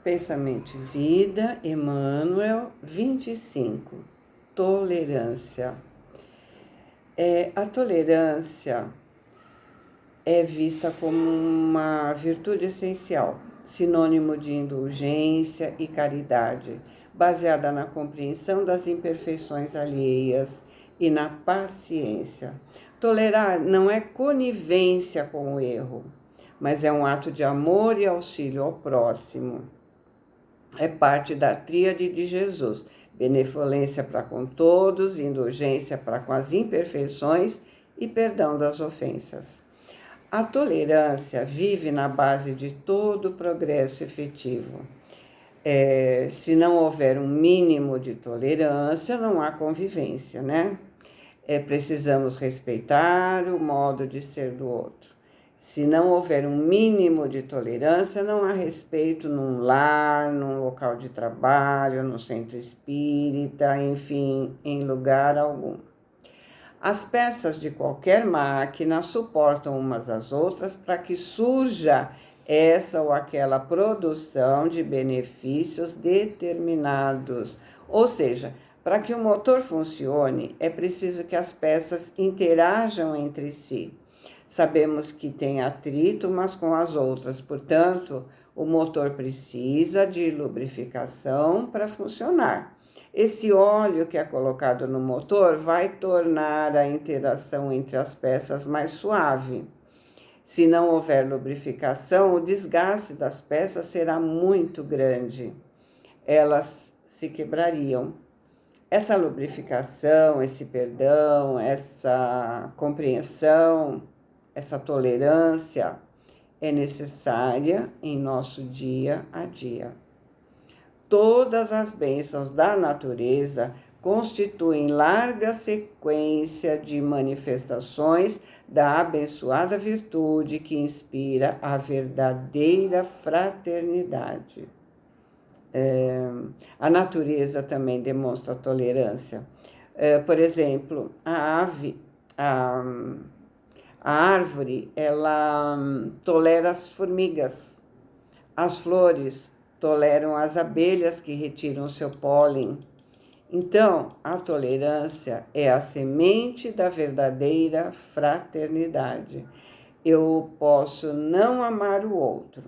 Pensamento e Vida, Emmanuel, 25. Tolerância. A tolerância é vista como uma virtude essencial, sinônimo de indulgência e caridade, baseada na compreensão das imperfeições alheias e na paciência. Tolerar não é conivência com o erro, mas é um ato de amor e auxílio ao próximo. É parte da tríade de Jesus: benevolência para com todos, indulgência para com as imperfeições e perdão das ofensas. A tolerância vive na base de todo progresso efetivo. Se não houver um mínimo de tolerância, não há convivência, né? Precisamos respeitar o modo de ser do outro. Se não houver um mínimo de tolerância, não há respeito num lar, num local de trabalho, no centro espírita, enfim, em lugar algum. As peças de qualquer máquina suportam umas às outras para que surja essa ou aquela produção de benefícios determinados. Ou seja, para que o motor funcione, é preciso que as peças interajam entre si. Sabemos que tem atrito umas com as outras, portanto, o motor precisa de lubrificação para funcionar. Esse óleo que é colocado no motor vai tornar a interação entre as peças mais suave. Se não houver lubrificação, o desgaste das peças será muito grande. Elas se quebrariam. Essa lubrificação, esse perdão, essa compreensão, essa tolerância é necessária em nosso dia a dia. Todas as bênçãos da natureza constituem larga sequência de manifestações da abençoada virtude que inspira a verdadeira fraternidade. A natureza também demonstra tolerância. Por exemplo, a árvore, ela tolera as formigas. As flores toleram as abelhas que retiram seu pólen. Então, a tolerância é a semente da verdadeira fraternidade. Eu posso não amar o outro,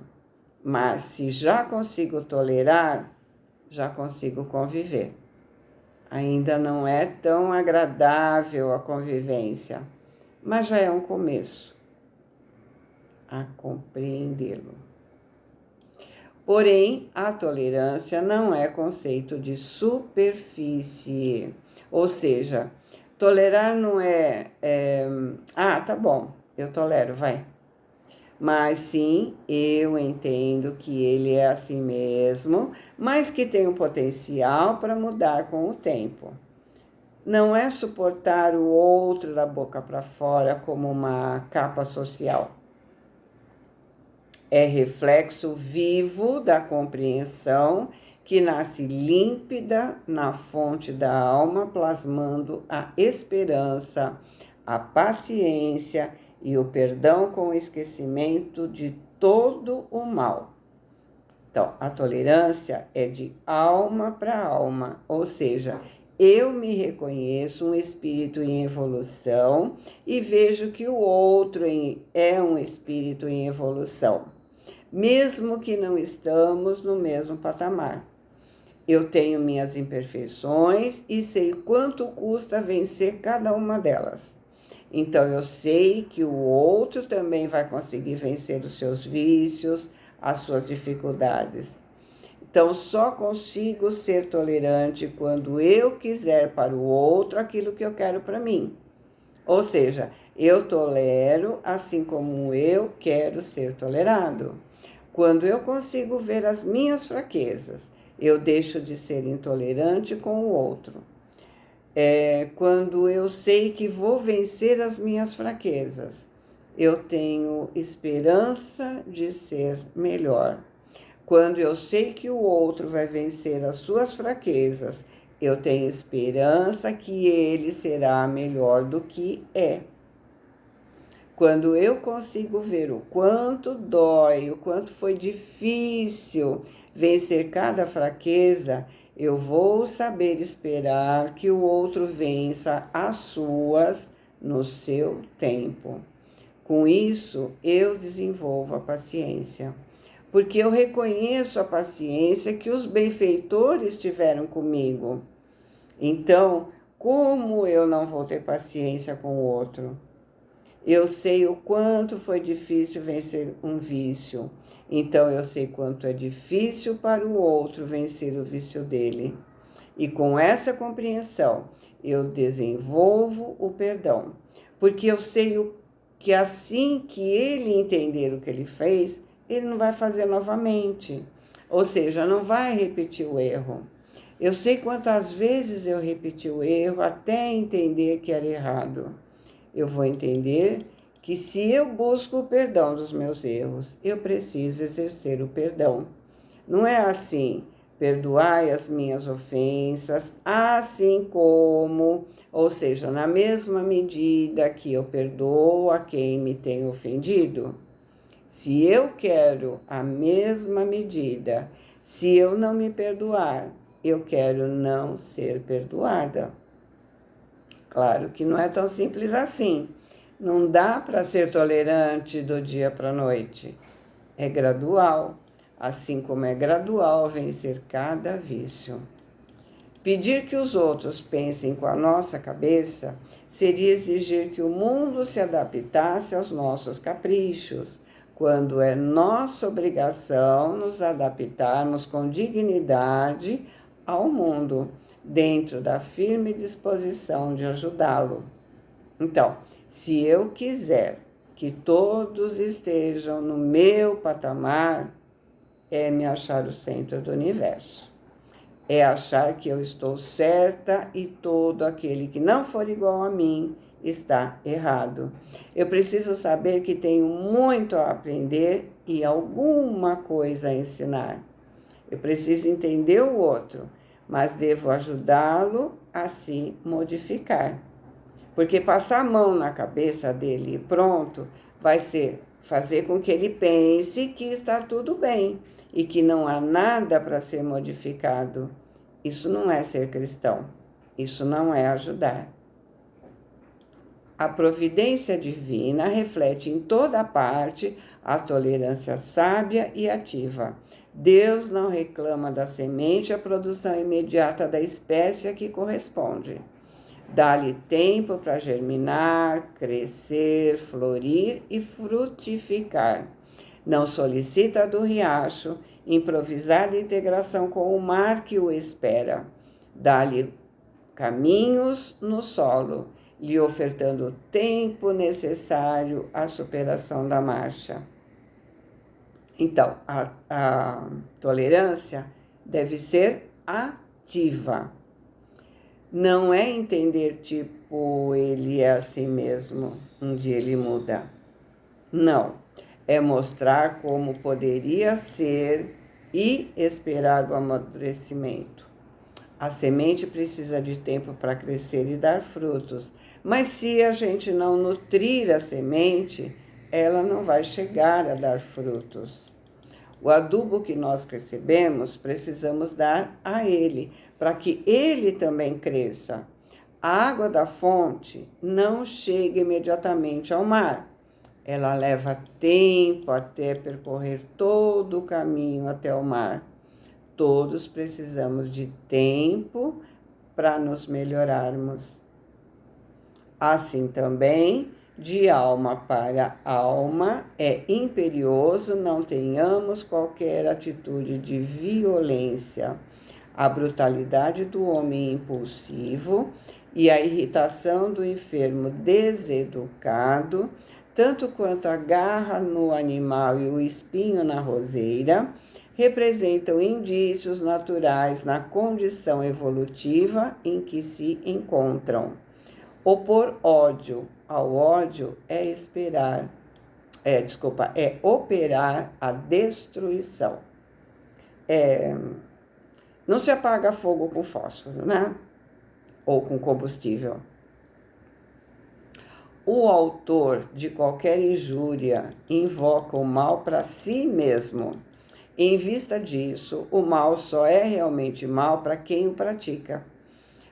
mas se já consigo tolerar, já consigo conviver. Ainda não é tão agradável a convivência, mas já é um começo a compreendê-lo. Porém, a tolerância não é conceito de superfície, ou seja, tolerar não tá bom, eu tolero, vai. Mas sim, eu entendo que ele é assim mesmo, mas que tem um potencial para mudar com o tempo. Não é suportar o outro da boca para fora como uma capa social. É reflexo vivo da compreensão que nasce límpida na fonte da alma, plasmando a esperança, a paciência e o perdão com o esquecimento de todo o mal. Então, a tolerância é de alma para alma, ou seja, eu me reconheço um espírito em evolução e vejo que o outro é um espírito em evolução, mesmo que não estamos no mesmo patamar. Eu tenho minhas imperfeições e sei quanto custa vencer cada uma delas. Então, eu sei que o outro também vai conseguir vencer os seus vícios, as suas dificuldades. Então, só consigo ser tolerante quando eu quiser para o outro aquilo que eu quero para mim. Ou seja, eu tolero assim como eu quero ser tolerado. Quando eu consigo ver as minhas fraquezas, eu deixo de ser intolerante com o outro. Quando eu sei que vou vencer as minhas fraquezas, eu tenho esperança de ser melhor. Quando eu sei que o outro vai vencer as suas fraquezas, eu tenho esperança que ele será melhor do que é. Quando eu consigo ver o quanto dói, o quanto foi difícil vencer cada fraqueza, eu vou saber esperar que o outro vença as suas no seu tempo. Com isso, eu desenvolvo a paciência, porque eu reconheço a paciência que os benfeitores tiveram comigo. Então, como eu não vou ter paciência com o outro? Eu sei o quanto foi difícil vencer um vício, então eu sei quanto é difícil para o outro vencer o vício dele. E com essa compreensão, eu desenvolvo o perdão, porque eu sei que assim que ele entender o que ele fez, ele não vai fazer novamente. Ou seja, não vai repetir o erro. Eu sei quantas vezes eu repeti o erro até entender que era errado. Eu vou entender que se eu busco o perdão dos meus erros, eu preciso exercer o perdão. Não é assim, perdoai as minhas ofensas, assim como, ou seja, na mesma medida que eu perdoo a quem me tem ofendido. Se eu quero a mesma medida, se eu não me perdoar, eu quero não ser perdoada. Claro que não é tão simples assim. Não dá para ser tolerante do dia para a noite. É gradual, assim como é gradual vencer cada vício. Pedir que os outros pensem com a nossa cabeça seria exigir que o mundo se adaptasse aos nossos caprichos, quando é nossa obrigação nos adaptarmos com dignidade ao mundo, dentro da firme disposição de ajudá-lo. Então, se eu quiser que todos estejam no meu patamar, é me achar o centro do universo. É achar que eu estou certa e todo aquele que não for igual a mim está errado. Eu preciso saber que tenho muito a aprender e alguma coisa a ensinar. Eu preciso entender o outro, mas devo ajudá-lo a se modificar. Porque passar a mão na cabeça dele e pronto, vai ser fazer com que ele pense que está tudo bem e que não há nada para ser modificado. Isso não é ser cristão. Isso não é ajudar. A providência divina reflete em toda parte a tolerância sábia e ativa. Deus não reclama da semente a produção imediata da espécie a que corresponde. Dá-lhe tempo para germinar, crescer, florir e frutificar. Não solicita do riacho improvisada integração com o mar que o espera. Dá-lhe caminhos no solo, lhe ofertando o tempo necessário à superação da marcha. Então, a tolerância deve ser ativa. Não é entender, tipo, ele é assim mesmo, um dia ele muda. Não. É mostrar como poderia ser e esperar o amadurecimento. A semente precisa de tempo para crescer e dar frutos, mas se a gente não nutrir a semente, ela não vai chegar a dar frutos. O adubo que nós recebemos, precisamos dar a ele, para que ele também cresça. A água da fonte não chega imediatamente ao mar. Ela leva tempo até percorrer todo o caminho até o mar. Todos precisamos de tempo para nos melhorarmos. Assim também, de alma para alma, é imperioso não tenhamos qualquer atitude de violência. A brutalidade do homem impulsivo e a irritação do enfermo deseducado, tanto quanto a garra no animal e o espinho na roseira, representam indícios naturais na condição evolutiva em que se encontram. Opor ódio ao ódio é operar a destruição. Não se apaga fogo com fósforo, né? Ou com combustível. o autor de qualquer injúria invoca o mal para si mesmo. Em vista disso, o mal só é realmente mal para quem o pratica.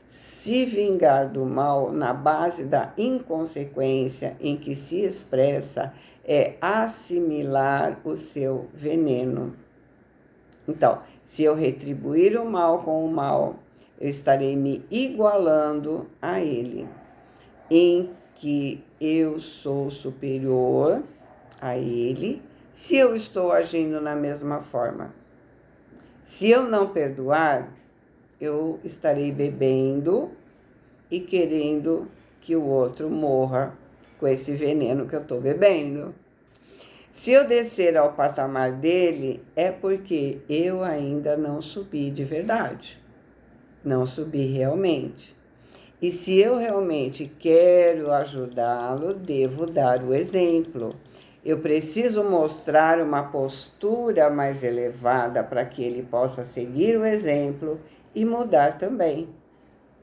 Se vingar do mal na base da inconsequência em que se expressa é assimilar o seu veneno. Então, se eu retribuir o mal com o mal, eu estarei me igualando a ele, em que eu sou superior a ele, se eu estou agindo na mesma forma. Se eu não perdoar, eu estarei bebendo e querendo que o outro morra com esse veneno que eu estou bebendo. Se eu descer ao patamar dele, é porque eu ainda não subi de verdade. Não subi realmente. E se eu realmente quero ajudá-lo, devo dar o exemplo. Eu preciso mostrar uma postura mais elevada para que ele possa seguir o exemplo e mudar também.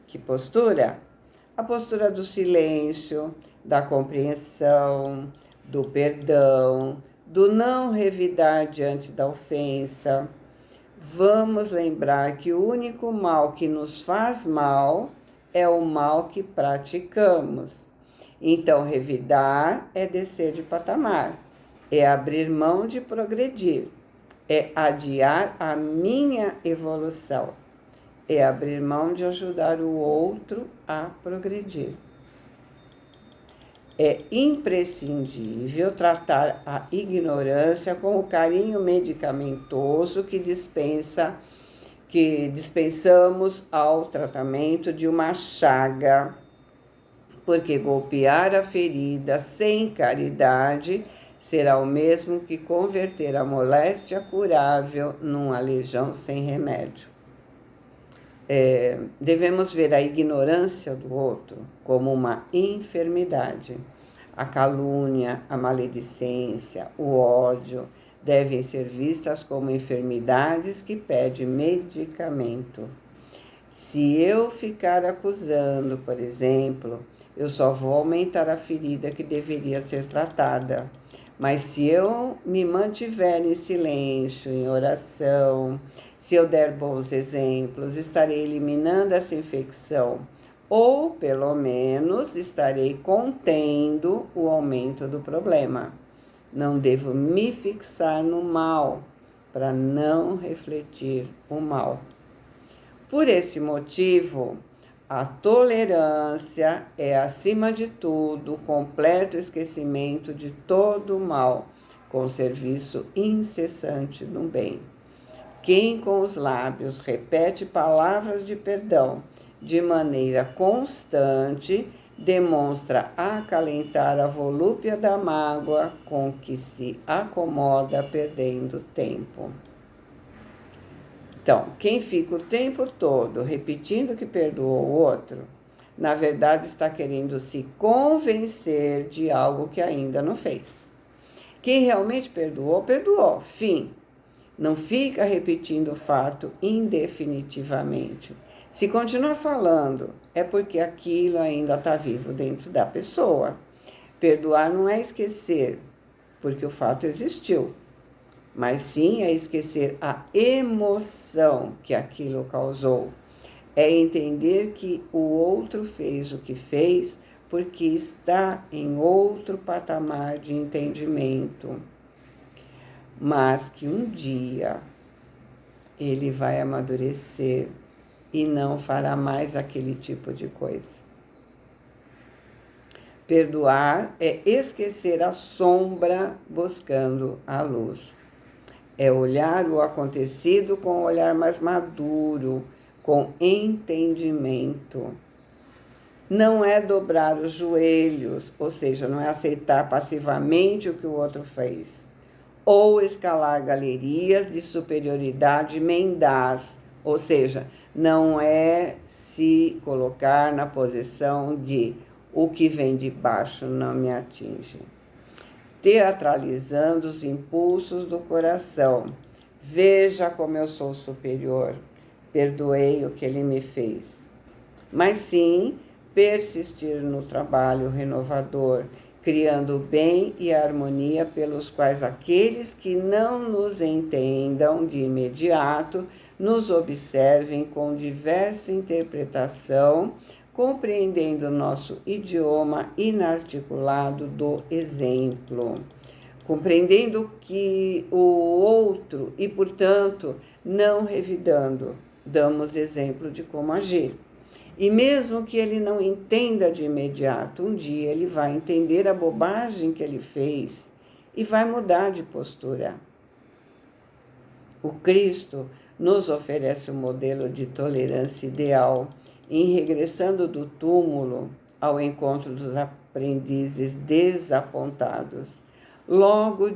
Que postura? A postura do silêncio, da compreensão, do perdão, do não revidar diante da ofensa. Vamos lembrar que o único mal que nos faz mal é o mal que praticamos. Então, revidar é descer de patamar, é abrir mão de progredir, é adiar a minha evolução, é abrir mão de ajudar o outro a progredir. É imprescindível tratar a ignorância com o carinho medicamentoso que dispensamos ao tratamento de uma chaga, porque golpear a ferida sem caridade será o mesmo que converter a moléstia curável num aleijão sem remédio. Devemos ver a ignorância do outro como uma enfermidade. A calúnia, a maledicência, o ódio devem ser vistas como enfermidades que pedem medicamento. Se eu ficar acusando, por exemplo, eu só vou aumentar a ferida que deveria ser tratada. Mas se eu me mantiver em silêncio, em oração, se eu der bons exemplos, estarei eliminando essa infecção. Ou, pelo menos, estarei contendo o aumento do problema. Não devo me fixar no mal, para não refletir o mal. Por esse motivo, a tolerância é, acima de tudo, o completo esquecimento de todo o mal, com serviço incessante no bem. Quem com os lábios repete palavras de perdão de maneira constante, demonstra acalentar a volúpia da mágoa com que se acomoda perdendo tempo. Então, quem fica o tempo todo repetindo que perdoou o outro, na verdade está querendo se convencer de algo que ainda não fez. Quem realmente perdoou, perdoou. Fim. Não fica repetindo o fato indefinitivamente. Se continuar falando, é porque aquilo ainda está vivo dentro da pessoa. Perdoar não é esquecer, porque o fato existiu. Mas sim é esquecer a emoção que aquilo causou. É entender que o outro fez o que fez porque está em outro patamar de entendimento. Mas que um dia ele vai amadurecer e não fará mais aquele tipo de coisa. Perdoar é esquecer a sombra buscando a luz. É olhar o acontecido com um olhar mais maduro, com entendimento. Não é dobrar os joelhos, ou seja, não é aceitar passivamente o que o outro fez. Ou escalar galerias de superioridade mendaz, ou seja, não é se colocar na posição de o que vem de baixo não me atinge. Teatralizando os impulsos do coração. Veja como eu sou superior, perdoei o que ele me fez. Mas sim, persistir no trabalho renovador, criando o bem e a harmonia pelos quais aqueles que não nos entendam de imediato nos observem com diversa interpretação, compreendendo nosso idioma inarticulado do exemplo, compreendendo que o outro e, portanto, não revidando, damos exemplo de como agir. E mesmo que ele não entenda de imediato, um dia ele vai entender a bobagem que ele fez e vai mudar de postura. O Cristo nos oferece um modelo de tolerância ideal, em regressando do túmulo ao encontro dos aprendizes desapontados. Longe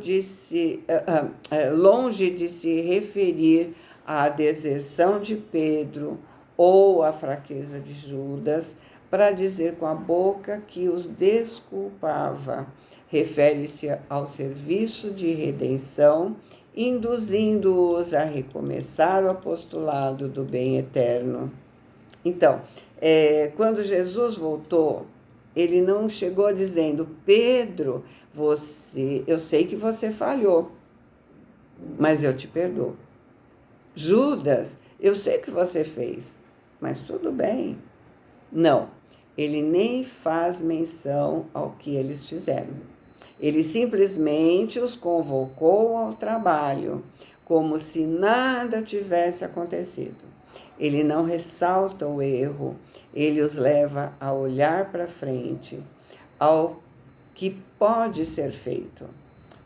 de se referir à deserção de Pedro ou à fraqueza de Judas, para dizer com a boca que os desculpava. Refere-se ao serviço de redenção, induzindo-os a recomeçar o apostolado do bem eterno. Então, quando Jesus voltou, ele não chegou dizendo: Pedro, eu sei que você falhou, mas eu te perdoo. Judas, eu sei o que você fez, mas tudo bem. Não, ele nem faz menção ao que eles fizeram. Ele simplesmente os convocou ao trabalho, como se nada tivesse acontecido. Ele não ressalta o erro, ele os leva a olhar para frente, ao que pode ser feito.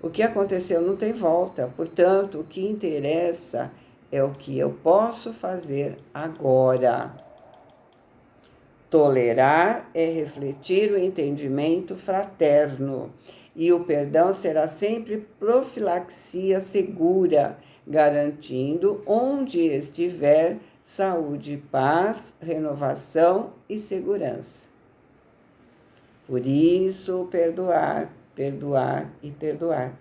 O que aconteceu não tem volta, portanto, o que interessa é o que eu posso fazer agora. Tolerar é refletir o entendimento fraterno, e o perdão será sempre profilaxia segura, garantindo, onde estiver, saúde, paz, renovação e segurança. Por isso, perdoar, perdoar e perdoar.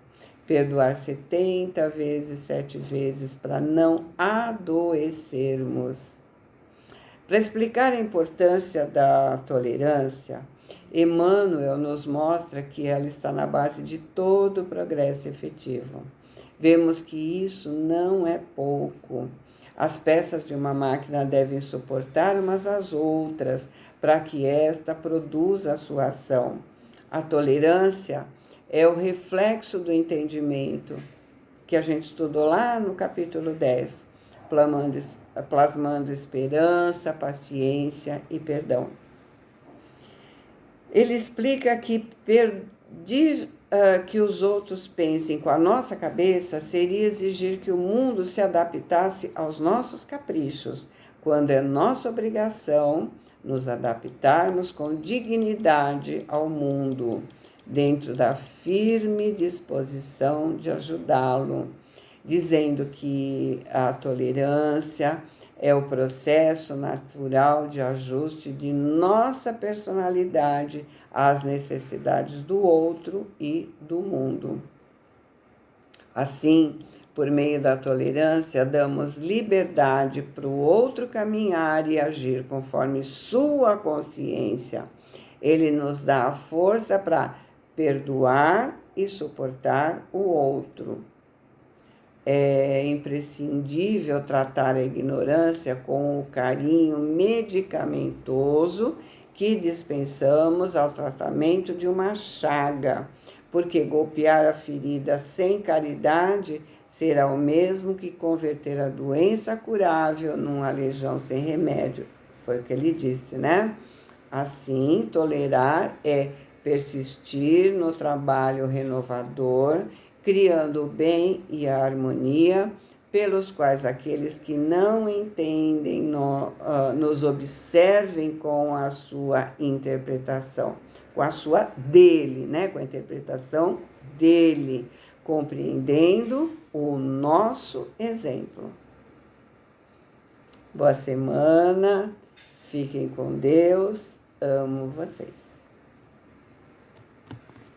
Perdoar 70 vezes, 7 vezes, para não adoecermos. Para explicar a importância da tolerância, Emmanuel nos mostra que ela está na base de todo o progresso efetivo. Vemos que isso não é pouco. As peças de uma máquina devem suportar umas às outras para que esta produza a sua ação. A tolerância é o reflexo do entendimento que a gente estudou lá no capítulo 10, plasmando esperança, paciência e perdão. Ele explica que pedir que os outros pensem com a nossa cabeça seria exigir que o mundo se adaptasse aos nossos caprichos, quando é nossa obrigação nos adaptarmos com dignidade ao mundo, dentro da firme disposição de ajudá-lo, dizendo que a tolerância é o processo natural de ajuste de nossa personalidade às necessidades do outro e do mundo. Assim, por meio da tolerância, damos liberdade para o outro caminhar e agir conforme sua consciência. Ele nos dá a força para perdoar e suportar o outro. É imprescindível tratar a ignorância com o carinho medicamentoso que dispensamos ao tratamento de uma chaga, porque golpear a ferida sem caridade será o mesmo que converter a doença curável num aleijão sem remédio. Foi o que ele disse, né? Assim, tolerar é persistir no trabalho renovador, criando o bem e a harmonia, pelos quais aqueles que não entendem nos observem com a sua interpretação, com a sua dele, né? Com a interpretação dele, compreendendo o nosso exemplo. Boa semana, fiquem com Deus, amo vocês.